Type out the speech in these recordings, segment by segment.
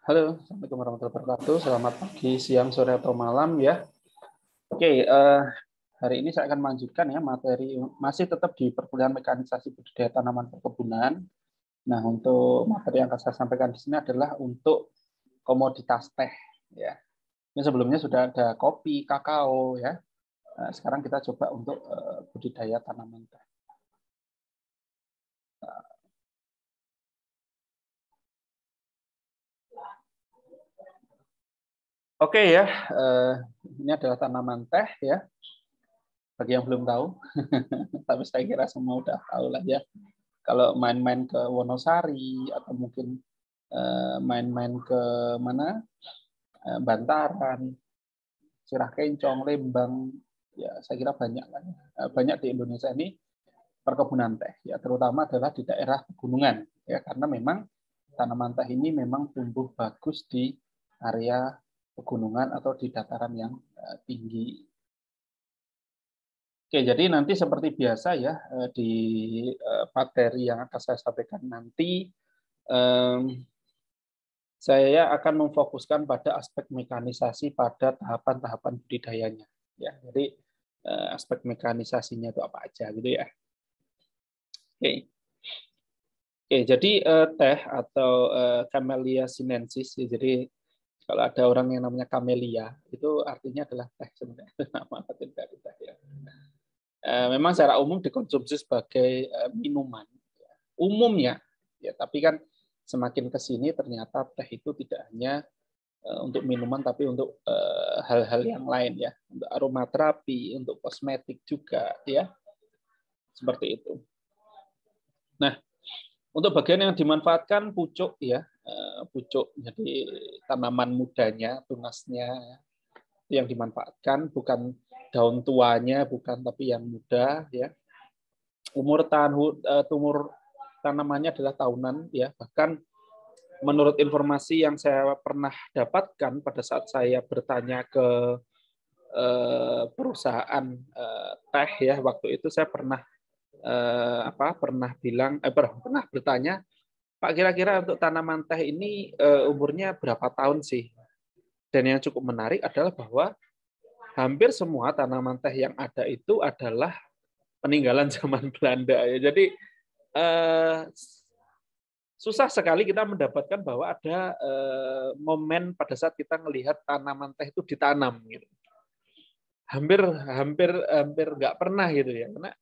Halo, Assalamualaikum warahmatullahi wabarakatuh. Selamat pagi, siang, sore, atau malam ya. Oke, hari ini saya akan melanjutkan ya materi masih tetap di perkuliahan mekanisasi budidaya tanaman perkebunan. Nah, untuk materi yang akan saya sampaikan di sini adalah untuk komoditas teh ya. Ini sebelumnya sudah ada kopi, kakao ya. Sekarang kita coba untuk budidaya tanaman teh. Oke ya, ini adalah tanaman teh ya. Bagi yang belum tahu, tapi saya kira semua udah tahu lah ya. Kalau main-main ke Wonosari atau mungkin main-main ke mana Bantaran, Curah Kencong, Lembang, ya saya kira banyak lah. Banyak di Indonesia ini perkebunan teh, ya terutama adalah di daerah pegunungan, ya karena memang tanaman teh ini memang tumbuh bagus di area pegunungan atau di dataran yang tinggi. Oke, jadi nanti seperti biasa ya di materi yang akan saya sampaikan nanti, saya akan memfokuskan pada aspek mekanisasi pada tahapan-tahapan budidayanya. Ya, jadi aspek mekanisasinya itu apa aja gitu ya. Oke, oke jadi teh atau Camellia sinensis. Jadi kalau ada orang yang namanya camellia, itu artinya adalah teh sebenarnya. Nama dari teh ya. Memang secara umum dikonsumsi sebagai minuman umumnya ya, tapi kan semakin ke sini ternyata teh itu tidak hanya untuk minuman tapi untuk hal-hal yang lain ya, untuk aromaterapi, untuk kosmetik juga ya, seperti itu. Nah, untuk bagian yang dimanfaatkan pucuk ya, pucuk jadi tanaman mudanya, tunasnya yang dimanfaatkan, bukan daun tuanya, bukan, tapi yang muda ya. Umur tanamannya adalah tahunan ya, bahkan menurut informasi yang saya pernah dapatkan pada saat saya bertanya ke perusahaan teh ya, waktu itu saya pernah pernah bertanya, Pak, kira-kira untuk tanaman teh ini umurnya berapa tahun sih? Dan yang cukup menarik adalah bahwa hampir semua tanaman teh yang ada itu adalah peninggalan zaman Belanda ya. Jadi susah sekali kita mendapatkan bahwa ada momen pada saat kita melihat tanaman teh itu ditanam gitu. Hampir hampir hampir nggak pernah gitu ya, karena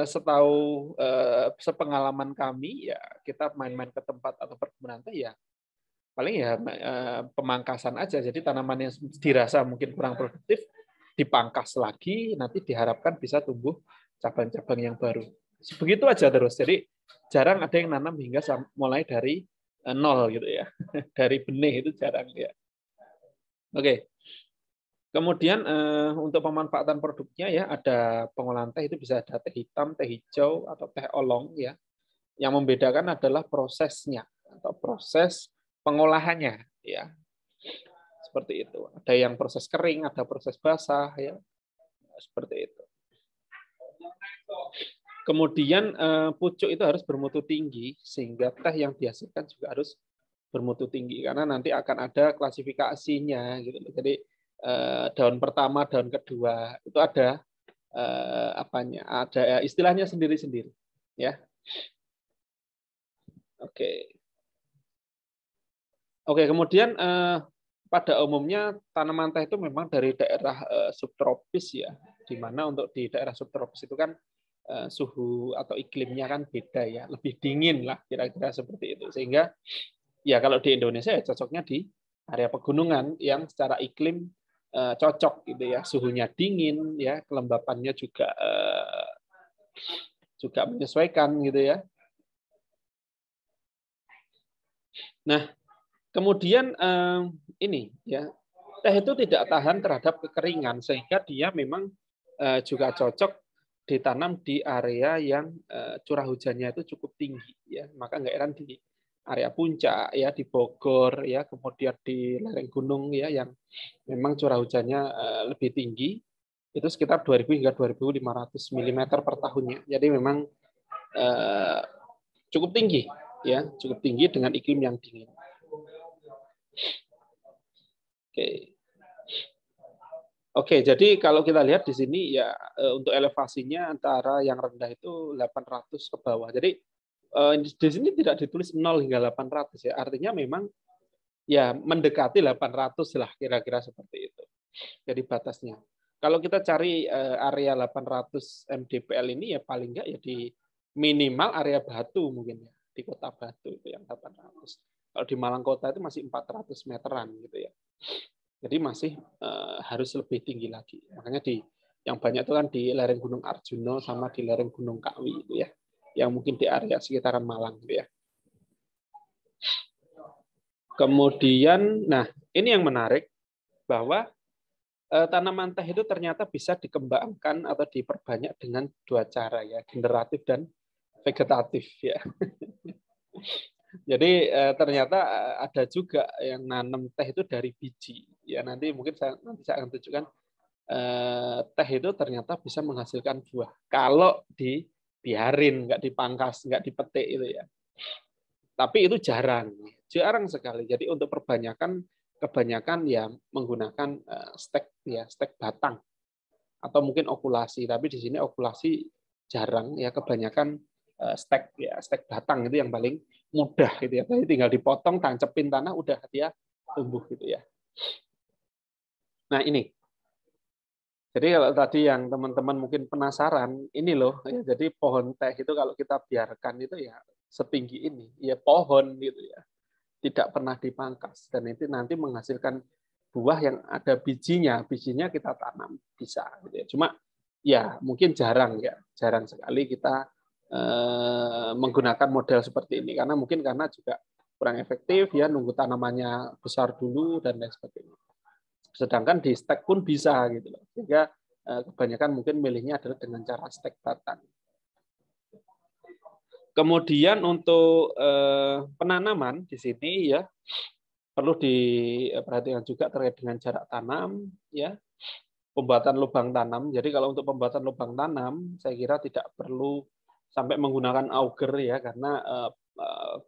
setahu sepengalaman kami ya, kita main-main ke tempat atau perkebunan teh ya paling ya pemangkasan aja. Jadi tanaman yang dirasa mungkin kurang produktif dipangkas lagi, nanti diharapkan bisa tumbuh cabang-cabang yang baru. Begitu aja terus. Jadi jarang ada yang nanam hingga mulai dari nol gitu ya. Dari benih itu jarang ya. Oke. Kemudian untuk pemanfaatan produknya ya, ada pengolahan teh itu bisa ada teh hitam, teh hijau, atau teh oolong ya. Yang membedakan adalah prosesnya atau proses pengolahannya ya. Seperti itu. Ada yang proses kering, ada proses basah ya. Seperti itu. Kemudian pucuk itu harus bermutu tinggi sehingga teh yang dihasilkan juga harus bermutu tinggi, karena nanti akan ada klasifikasinya gitu. Jadi daun pertama, daun kedua itu ada ada istilahnya sendiri-sendiri ya. Oke. Oke, kemudian pada umumnya tanaman teh itu memang dari daerah subtropis ya, di mana untuk di daerah subtropis itu kan suhu atau iklimnya kan beda ya, lebih dingin lah kira-kira seperti itu. Sehingga ya kalau di Indonesia ya cocoknya di area pegunungan yang secara iklim cocok gitu ya, suhunya dingin ya, kelembapannya juga menyesuaikan gitu ya. Nah, kemudian ini ya, teh itu tidak tahan terhadap kekeringan sehingga dia memang juga cocok ditanam di area yang curah hujannya itu cukup tinggi ya. Maka nggak heran di area puncak ya, di Bogor ya, kemudian di lereng gunung ya yang memang curah hujannya lebih tinggi, itu sekitar 2000 hingga 2500 mm per tahunnya. Jadi memang cukup tinggi ya, cukup tinggi dengan iklim yang dingin. Oke. Oke, jadi kalau kita lihat di sini ya untuk elevasinya antara yang rendah itu 800 ke bawah. Jadi di sini tidak ditulis 0 hingga 800 ya. Artinya memang ya mendekati 800 lah kira-kira seperti itu. Jadi batasnya. Kalau kita cari area 800 mdpl ini ya paling enggak ya di minimal area Batu mungkin ya. Di Kota Batu itu yang 800. Kalau di Malang Kota itu masih 400 meteran gitu ya. Jadi masih harus lebih tinggi lagi. Makanya yang banyak itu kan di lereng Gunung Arjuna sama di lereng Gunung Kawi itu ya, yang mungkin di area sekitaran Malang gitu ya. Kemudian, nah ini yang menarik bahwa tanaman teh itu ternyata bisa dikembangkan atau diperbanyak dengan dua cara ya, generatif dan vegetatif ya. Jadi ternyata ada juga yang nanam teh itu dari biji. Ya nanti mungkin saya akan tunjukkan teh itu ternyata bisa menghasilkan buah kalau dibiarin, nggak dipangkas, nggak dipetik itu ya. Tapi itu jarang sekali. Jadi untuk kebanyakan ya menggunakan stek batang atau mungkin okulasi. Tapi di sini okulasi jarang ya, kebanyakan stek batang itu yang paling mudah gitu ya. Jadi tinggal dipotong, tancepin tanah, udah dia tumbuh gitu ya. Nah ini. Jadi kalau tadi yang teman-teman mungkin penasaran, ini loh, ya, jadi pohon teh itu kalau kita biarkan itu ya setinggi ini, ya pohon gitu ya, tidak pernah dipangkas dan itu nanti menghasilkan buah yang ada bijinya kita tanam bisa. Gitu ya. Cuma ya mungkin jarang sekali kita menggunakan model seperti ini karena juga kurang efektif ya, nunggu tanamannya besar dulu dan lain sebagainya. Sedangkan di stek pun bisa gitu loh. Sehingga kebanyakan mungkin milihnya adalah dengan cara stek batang. Kemudian untuk penanaman di sini ya perlu diperhatikan juga terkait dengan jarak tanam ya. Pembuatan lubang tanam. Jadi kalau untuk pembuatan lubang tanam saya kira tidak perlu sampai menggunakan auger ya karena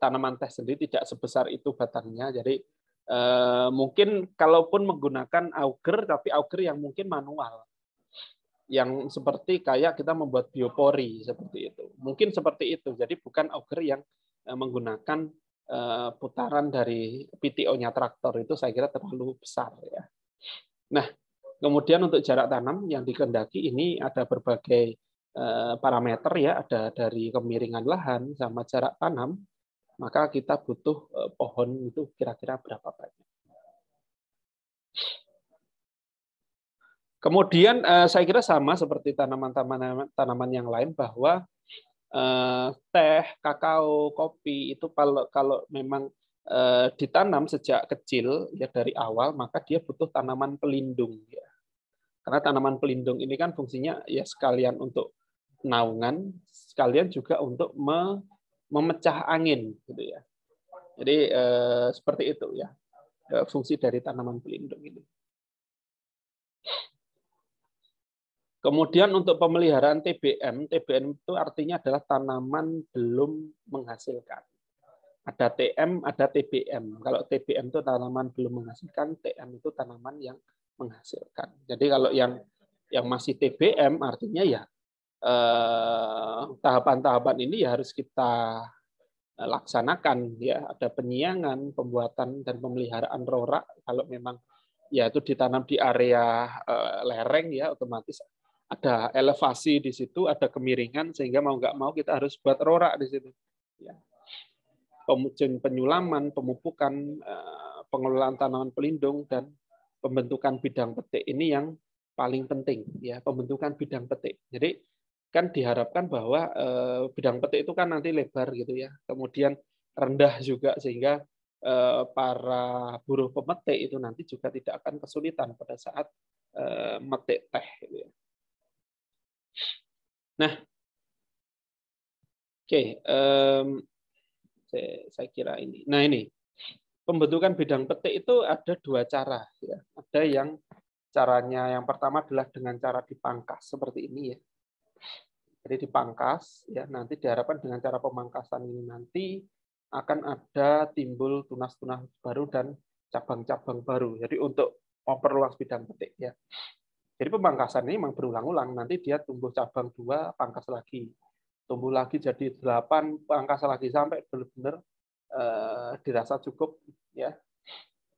tanaman teh sendiri tidak sebesar itu batangnya. Jadi mungkin kalaupun menggunakan auger, tapi auger yang mungkin manual, yang seperti kayak kita membuat biopori seperti itu. Mungkin seperti itu. Jadi bukan auger yang menggunakan putaran dari PTO-nya traktor itu saya kira terlalu besar ya. Nah, kemudian untuk jarak tanam yang dikehendaki ini ada berbagai parameter ya, ada dari kemiringan lahan sama jarak tanam. Maka kita butuh pohon itu kira-kira berapa banyak. Kemudian saya kira sama seperti tanaman yang lain bahwa teh, kakao, kopi itu kalau memang ditanam sejak kecil ya dari awal maka dia butuh tanaman pelindung ya. Karena tanaman pelindung ini kan fungsinya ya sekalian untuk naungan, sekalian juga untuk memecah angin gitu ya. Jadi seperti itu ya fungsi dari tanaman pelindung ini. Kemudian untuk pemeliharaan TBM itu artinya adalah tanaman belum menghasilkan. Ada TM, ada TBM. Kalau TBM itu tanaman belum menghasilkan, TM itu tanaman yang menghasilkan. Jadi kalau yang masih TBM artinya ya tahapan-tahapan ini ya harus kita laksanakan ya, ada penyiangan, pembuatan dan pemeliharaan rorak kalau memang ya itu ditanam di area lereng ya otomatis ada elevasi di situ, ada kemiringan sehingga mau nggak mau kita harus buat rorak di situ. Ya. Penyulaman, pemupukan, pengelolaan tanaman pelindung dan pembentukan bidang petik ini yang paling penting ya, pembentukan bidang petik. Jadi kan diharapkan bahwa bidang petik itu kan nanti lebar gitu ya, kemudian rendah juga sehingga para buruh pemetik itu nanti juga tidak akan kesulitan pada saat metik teh. Gitu ya. Nah, oke, saya kira ini. Nah ini pembentukan bidang petik itu ada dua cara. Ya. Ada yang caranya yang pertama adalah dengan cara dipangkas seperti ini ya. Jadi dipangkas, ya nanti diharapkan dengan cara pemangkasan ini nanti akan ada timbul tunas-tunas baru dan cabang-cabang baru. Jadi untuk memperluas bidang petik ya. Jadi pemangkasan ini memang berulang-ulang. Nanti dia tumbuh cabang 2, pangkas lagi. Tumbuh lagi jadi 8, pangkas lagi sampai benar-benar dirasa cukup ya.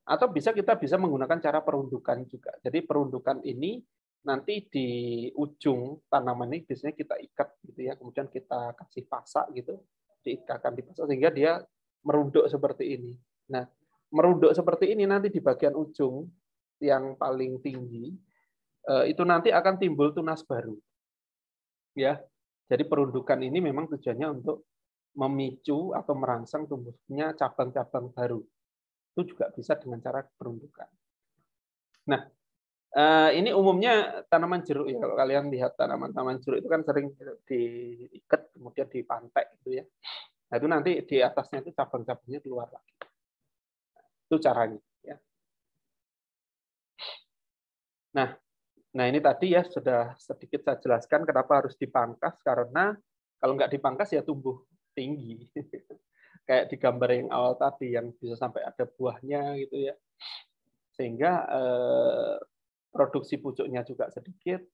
Atau kita bisa menggunakan cara perundukan juga. Jadi perundukan ini nanti di ujung tanaman ini biasanya kita ikat gitu ya, kemudian kita kasih pasak gitu, diikatkan di pasak sehingga dia merunduk seperti ini. Nah, merunduk seperti ini nanti di bagian ujung yang paling tinggi itu nanti akan timbul tunas baru. Ya. Jadi perundukan ini memang tujuannya untuk memicu atau merangsang tumbuhnya cabang-cabang baru. Itu juga bisa dengan cara perundukan. Nah, ini umumnya tanaman jeruk ya. Kalau kalian lihat tanaman-tanaman jeruk itu kan sering diikat kemudian dipantek gitu ya. Nah, itu nanti di atasnya itu cabang-cabangnya keluar lagi. Itu caranya ya. Nah ini tadi ya sudah sedikit saya jelaskan kenapa harus dipangkas, karena kalau nggak dipangkas ya tumbuh tinggi. Kayak di gambar yang awal tadi yang bisa sampai ada buahnya gitu ya. Sehingga produksi pucuknya juga sedikit,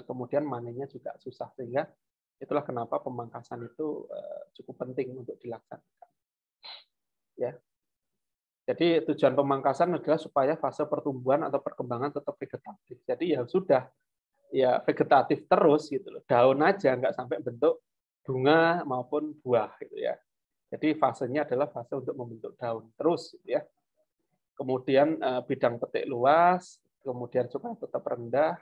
kemudian manennya juga susah, sehingga itulah kenapa pemangkasan itu cukup penting untuk dilaksanakan. Ya. Jadi tujuan pemangkasan adalah supaya fase pertumbuhan atau perkembangan tetap vegetatif. Jadi ya sudah, ya vegetatif terus gitu loh. Daun aja nggak sampai bentuk bunga maupun buah gitu ya. Jadi fasenya adalah fase untuk membentuk daun terus gitu ya. Kemudian bidang petik luas, kemudian supaya tetap rendah,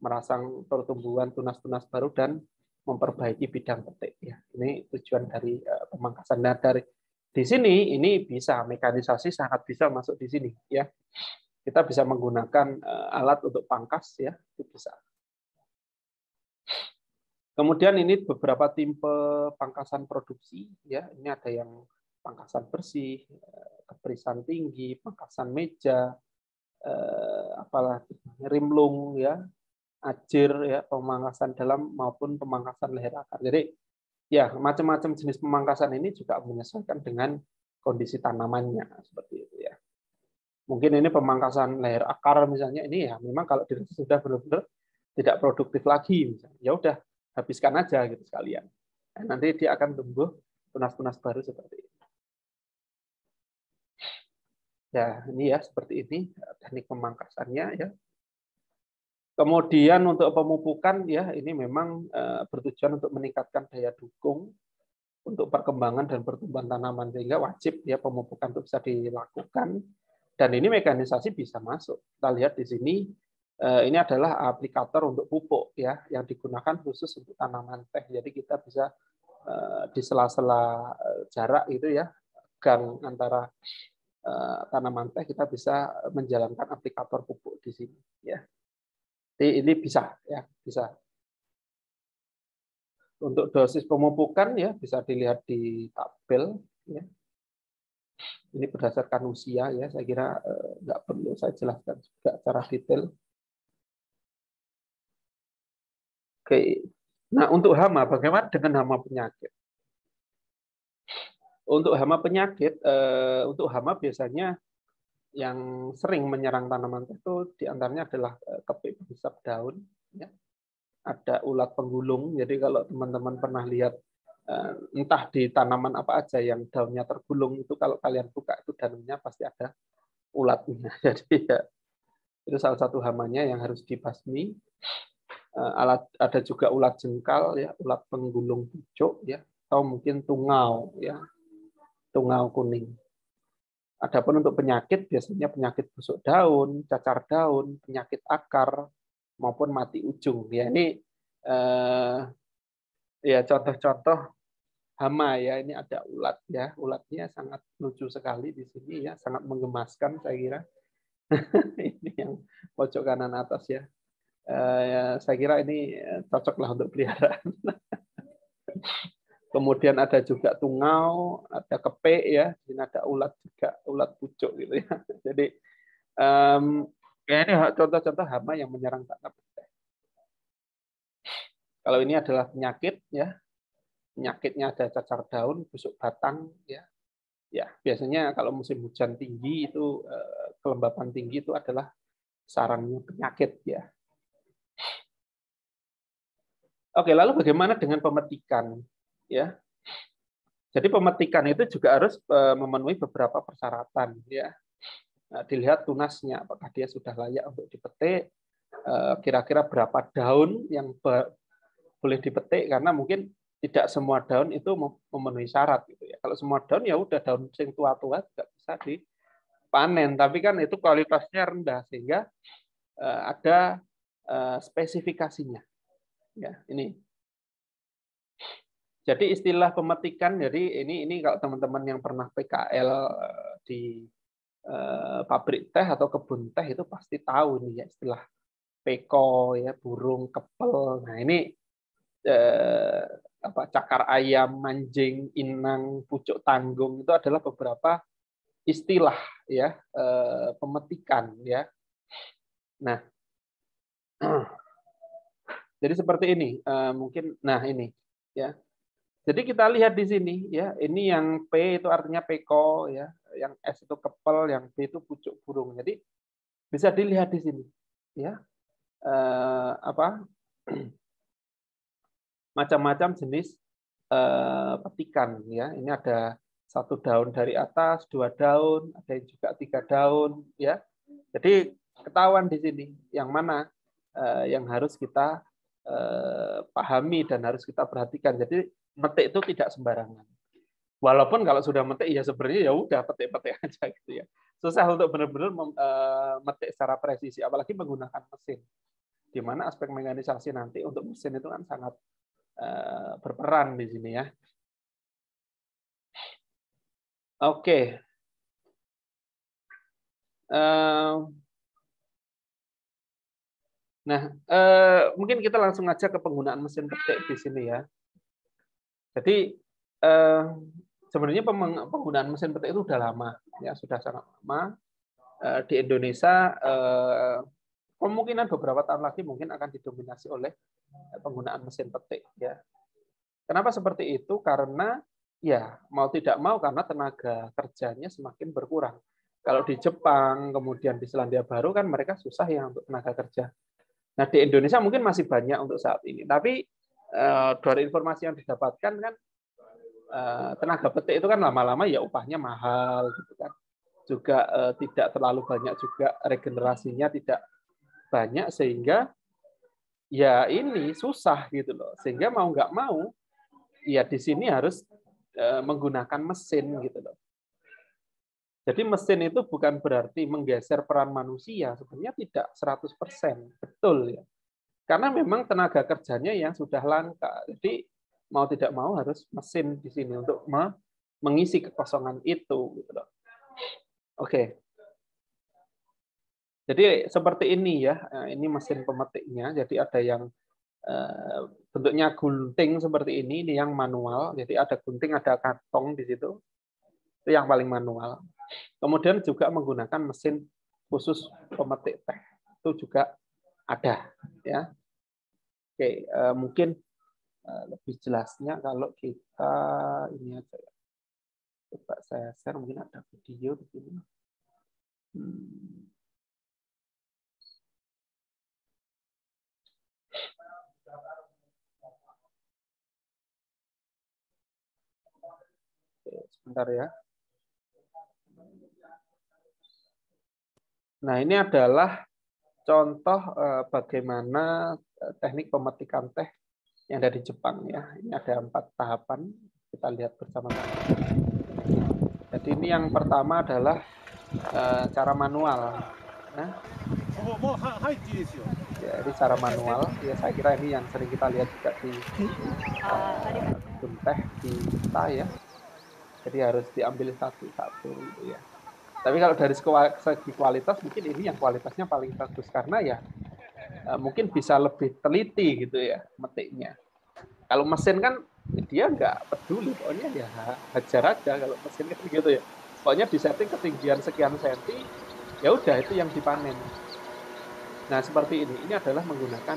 merangsang pertumbuhan tunas-tunas baru dan memperbaiki bidang petik ya. Ini tujuan dari pemangkasan. Nah, dari di sini ini bisa mekanisasi sangat bisa masuk di sini ya. Kita bisa menggunakan alat untuk pangkas ya, itu bisa. Kemudian ini beberapa tipe pangkasan produksi ya. Ini ada yang pangkasan bersih, keperisan tinggi, pangkasan meja, apalagi rimlung ya, ajir ya, pemangkasan dalam maupun pemangkasan leher akar. Jadi ya, macam-macam jenis pemangkasan ini juga menyesuaikan dengan kondisi tanamannya seperti itu ya. Mungkin ini pemangkasan leher akar misalnya, ini ya memang kalau dirasa sudah benar-benar tidak produktif lagi misalnya. Ya udah, habiskan aja gitu sekalian. Nah, nanti dia akan tumbuh tunas-tunas baru seperti ini. Ya, ini ya seperti ini teknik pemangkasannya ya. Kemudian untuk pemupukan ya, ini memang bertujuan untuk meningkatkan daya dukung untuk perkembangan dan pertumbuhan tanaman, sehingga wajib ya pemupukan itu bisa dilakukan, dan ini mekanisasi bisa masuk. Kita lihat di sini ini adalah aplikator untuk pupuk ya yang digunakan khusus untuk tanaman teh. Jadi kita bisa di sela-sela jarak itu ya, gang antara tanaman teh, kita bisa menjalankan aplikator pupuk di sini ya. Jadi ini bisa ya, bisa. Untuk dosis pemupukan ya bisa dilihat di tabel ya. Ini berdasarkan usia ya, saya kira nggak perlu saya jelaskan juga secara detail. Oke. Nah, untuk hama, bagaimana dengan hama penyakit? Untuk hama penyakit, untuk hama biasanya yang sering menyerang tanaman teh itu diantaranya adalah kepik penghisap daun, ya. Ada ulat penggulung. Jadi kalau teman-teman pernah lihat entah di tanaman apa aja yang daunnya tergulung, itu kalau kalian buka itu daunnya pasti ada ulatnya. Jadi ya, itu salah satu hamanya yang harus dibasmi. Ada juga ulat jengkal ya, ulat penggulung pucuk ya, atau mungkin tungau ya, tungau kuning. Adapun untuk penyakit, biasanya penyakit busuk daun, cacar daun, penyakit akar, maupun mati ujung. Ya, ini ya contoh-contoh hama ya. Ini ada ulat ya, ulatnya sangat lucu sekali di sini ya, sangat menggemaskan saya kira. Ini yang pojok kanan atas ya. Ya, saya kira ini cocoklah untuk peliharaan. Kemudian ada juga tungau, ada kepek ya, ini ada ulat juga, ulat pucuk gitu ya. Jadi ini contoh-contoh hama yang menyerang tanaman teh. Kalau ini adalah penyakit ya, penyakitnya ada cacar daun, busuk batang ya, Ya, biasanya kalau musim hujan tinggi itu kelembapan tinggi itu adalah sarangnya penyakit ya. Oke, lalu bagaimana dengan pemetikan? Ya, jadi pemetikan itu juga harus memenuhi beberapa persyaratan ya. Nah, dilihat tunasnya, apakah dia sudah layak untuk dipetik, kira-kira berapa daun yang boleh dipetik, karena mungkin tidak semua daun itu memenuhi syarat gitu ya. Kalau semua daun ya udah daun sing tua-tua juga bisa dipanen, tapi kan itu kualitasnya rendah sehingga ada spesifikasinya. Ya, ini. Jadi istilah pemetikan, jadi ini kalau teman-teman yang pernah PKL di pabrik teh atau kebun teh itu pasti tahu nih ya istilah peko ya, burung kepel. Nah, ini cakar ayam, manjing, inang, pucuk tanggung itu adalah beberapa istilah ya pemetikan ya. Nah, jadi seperti ini mungkin. Nah, ini ya. Jadi kita lihat di sini ya, ini yang P itu artinya peko ya, yang S itu kepel, yang B itu pucuk burung. Jadi bisa dilihat di sini ya. Macam-macam jenis petikan ya. Ini ada 1 daun dari atas, 2 daun, ada yang juga 3 daun ya. Jadi ketahuan di sini yang mana yang harus kita pahami dan harus kita perhatikan. Jadi metik itu tidak sembarangan. Walaupun kalau sudah metik ya sebenarnya ya udah petik-petik aja gitu ya. Susah untuk benar-benar metik secara presisi, apalagi menggunakan mesin. Di mana aspek mekanisasi nanti untuk mesin itu kan sangat berperan di sini ya. Oke. Nah, mungkin kita langsung aja ke penggunaan mesin petik di sini ya. Jadi sebenarnya penggunaan mesin petik itu sudah lama, ya sudah sangat lama. Di Indonesia kemungkinan beberapa tahun lagi mungkin akan didominasi oleh penggunaan mesin petik. Ya. Kenapa seperti itu? Karena ya mau tidak mau karena tenaga kerjanya semakin berkurang. Kalau di Jepang, kemudian di Selandia Baru kan mereka susah ya untuk tenaga kerja. Nah di Indonesia mungkin masih banyak untuk saat ini. Tapi dari informasi yang didapatkan kan tenaga petik itu kan lama-lama ya upahnya mahal gitu kan. Juga tidak terlalu banyak juga regenerasinya tidak banyak sehingga ya ini susah gitu loh. Sehingga mau nggak mau ya di sini harus menggunakan mesin gitu loh. Jadi mesin itu bukan berarti menggeser peran manusia, sebenarnya tidak 100%, betul ya. Karena memang tenaga kerjanya yang sudah langka. Jadi mau tidak mau harus mesin di sini untuk mengisi kekosongan itu gitu loh. Oke. Jadi seperti ini ya. Ini mesin pemetiknya. Jadi ada yang bentuknya gunting seperti ini yang manual. Jadi ada gunting, ada kantong di situ. Itu yang paling manual. Kemudian juga menggunakan mesin khusus pemetik teh. Itu juga ada ya. Oke, mungkin lebih jelasnya kalau kita ini aja ya. Coba saya share, mungkin ada video di sini. Oke, sebentar ya. Nah, ini adalah contoh bagaimana teknik pemetikan teh yang ada di Jepang ya. Ini ada 4 tahapan. Kita lihat bersama-sama. Jadi ini yang pertama adalah cara manual. Nah, ya, ini cara manual. Ya, saya kira ini yang sering kita lihat juga di kebun teh di kita ya. Jadi harus diambil satu-satu gitu ya. Tapi kalau dari segi kualitas mungkin ini yang kualitasnya paling bagus karena ya mungkin bisa lebih teliti gitu ya metiknya. Kalau mesin kan dia nggak peduli, pokoknya ya hajar aja kalau mesin kan gitu ya. Pokoknya disetting ketinggian sekian senti, ya udah itu yang dipanen. Nah seperti ini adalah menggunakan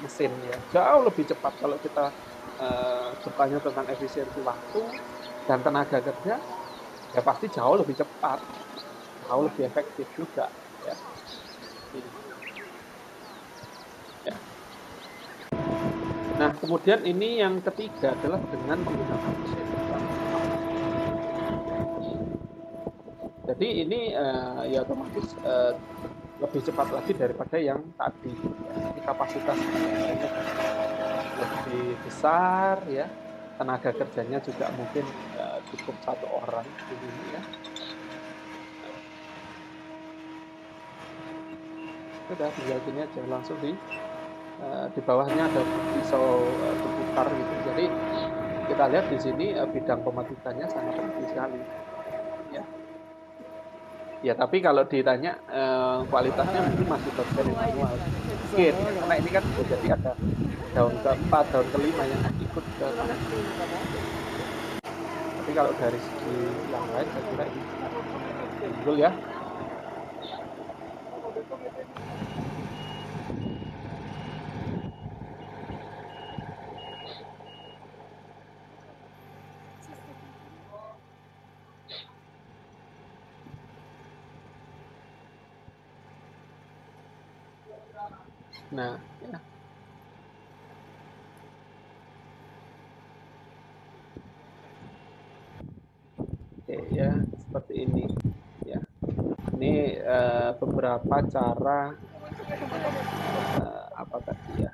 mesin ya. Jauh lebih cepat kalau kita bertanya tentang efisiensi waktu dan tenaga kerja. ya pasti jauh lebih cepat, jauh lebih efektif juga. Ya. Ya. Nah, kemudian ini yang ketiga adalah dengan menggunakan mesin. Jadi ini ya otomatis lebih cepat lagi daripada yang tadi. Ya. Ini kapasitasnya lebih besar, ya. Tenaga kerjanya juga mungkin cukup satu orang di sini, ya. Sudah tinggal gini aja langsung di bawahnya ada pisau berputar gitu. Jadi kita lihat di sini bidang pemetikannya sangat penting sekali. Ya. Ya, tapi kalau ditanya kualitasnya mungkin masih bagian yang manual. Mungkin, ya, karena ini kan jadi ada daun keempat, daun kelima yang ikut ke tangan. Tapi kalau dari segi yang lain, saya kira ini unggul, ya. Nah, ya. Oke, ya, seperti ini. Ya. Ini beberapa cara apa tadi ya?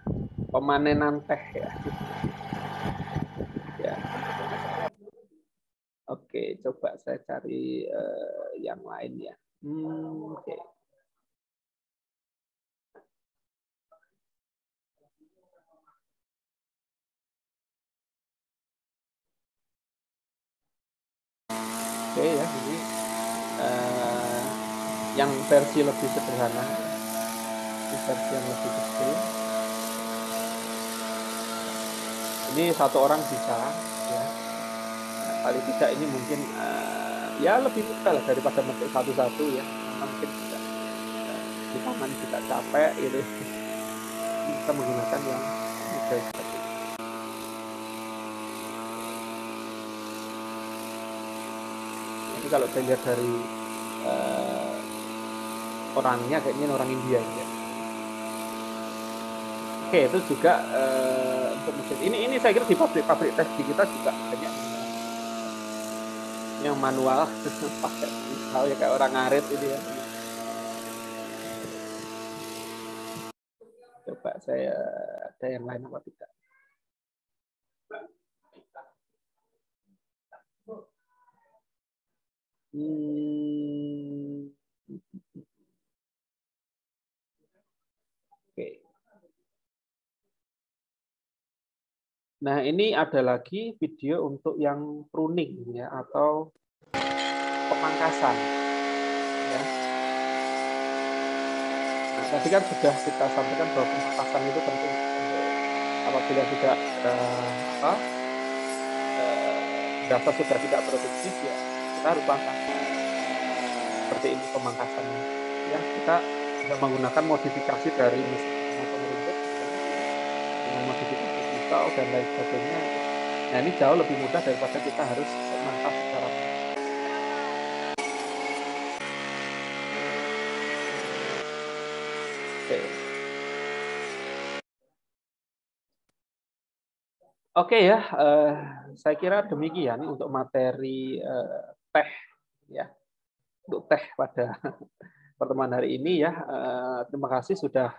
Pemanenan teh, ya. Ya. Oke, coba saya cari yang lain, ya. Oke. Oke, ya, ini yang versi lebih sederhana, ini versi yang lebih kecil. Ini satu orang bisa, ya. Nah, paling tidak ini mungkin ya lebih mudah lah daripada metik satu-satu, ya. Karena mungkin juga di tangan juga capek gitu. Kita menggunakan yang mudah seperti ini. Jadi kalau saya lihat dari orangnya kayaknya orang India, ya. Oke, itu juga untuk mesin. Ini saya kira di pabrik tes di kita juga banyak yang manual pakai pisau, ya, kayak orang ngarit ini, ya. Coba saya ada yang lain apa tidak? Oke. Nah, ini ada lagi video untuk yang pruning, ya, atau pemangkasan, ya. Nah, tadi kan sudah kita sampaikan bahwa pemangkasan itu penting apabila sudah apa dasar sudah tidak produktif, ya kita harus pangkas. Seperti ini pemangkasannya, ya. Kita bisa menggunakan modifikasi dari mesin atau merumput dengan modifikasi pisau dan lain sebagainya. Nah, ini jauh lebih mudah daripada kita harus mangkas secara manual. Oke. Oke, ya, saya kira demikian untuk materi teh, ya, untuk teh pada pertemuan hari ini, ya. Terima kasih sudah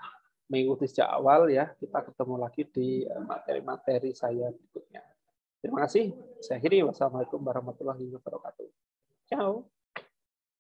mengikuti sejak awal, ya. Kita ketemu lagi di materi-materi saya berikutnya. Terima kasih. Saya akhiri. Wassalamualaikum warahmatullahi wabarakatuh. Ciao.